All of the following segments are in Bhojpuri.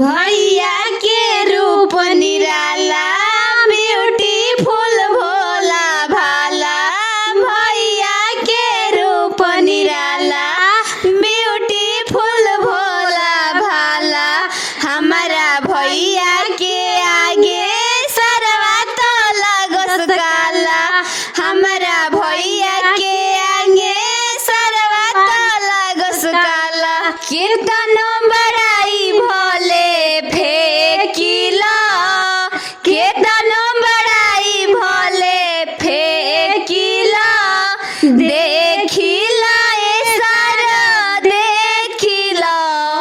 भैया के रूप निराला ब्यूटीफुल भोला भाला। भैया के रूप निराला ब्यूटीफुल भोला भाला। हमारा भैया के आगे सरवा तो लगस काला। हमारा भैया के आगे सरवा तो लगस काला। कीर्तनो बड़ाई भोले फेकिला। कीर्तनो बड़ाई भोले फेकिला। देखिला ए सारा देखिला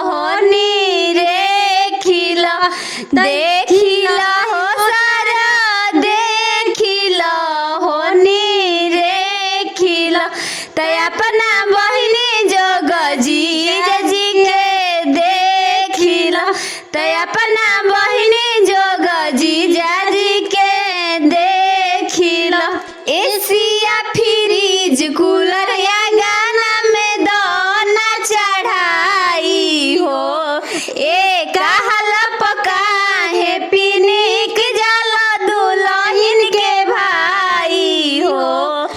होनी रेखिला। देखिला हो सारा देखिला होनी रेखिला। तय अपना बहिनी जोग जीजा जी के देखिला। तय अपना बहिनी जोग जीजा जी के देखिला। एसिया फ्रिज कूलर या गाना में दोना चढ़ाई हो। एक हलप काहे पिनिक जाला दुल्हन के भाई हो।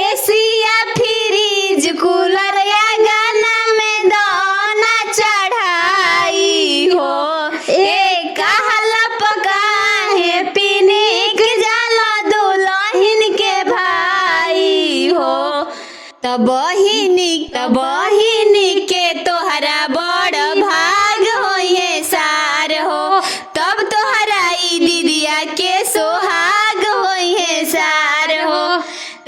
एसिया फ्रिज कूलर या गाना में दोना चढ़ाई हो। एक हलप काहे पिनिक जाला दुल्हन के भाई हो। तब बहिनी के तोहरा बड़ भाग होइए सार हो। तब तोहरा ई दीदिया के सोहाग होइए सार हो।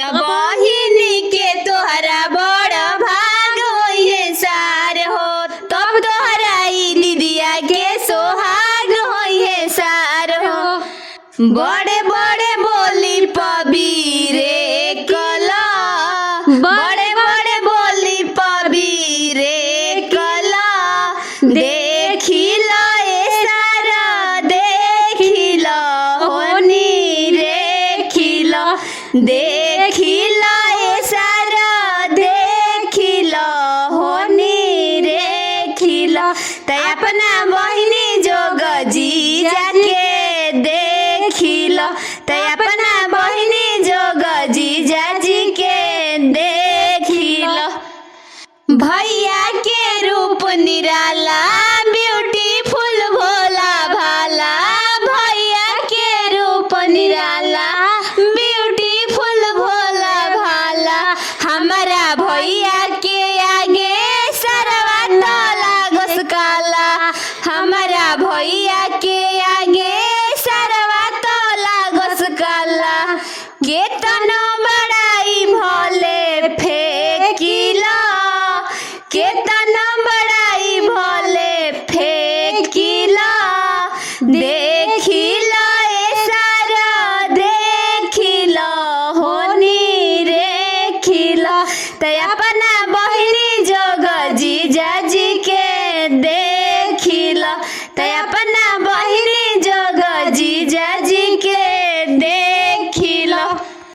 तब बहिनी के तोहरा बड़ भाग होइए सार हो। तब तोहरा ई दीदिया के सोहाग होइए सार हो। बड़े बड़े बोली पबीरे कला। बड़े बड़े बोली पबीरे कला। देखिला ए सारा देखिला होनी रेखिला। देखिला ए सारा देखिला होनी रेखिला। तय अपना बहिनी जोग जीजा के देखिला। तय अपना बहिनी जोग जीजा जी के देखिला। भैया के रूप निराला ब्यूटीफुल भोला भाला। भैया के रूप निराला ब्यूटीफुल भोला भाला। हमारा भैया के आगे सरवा तो लागस काला। हमारा भैया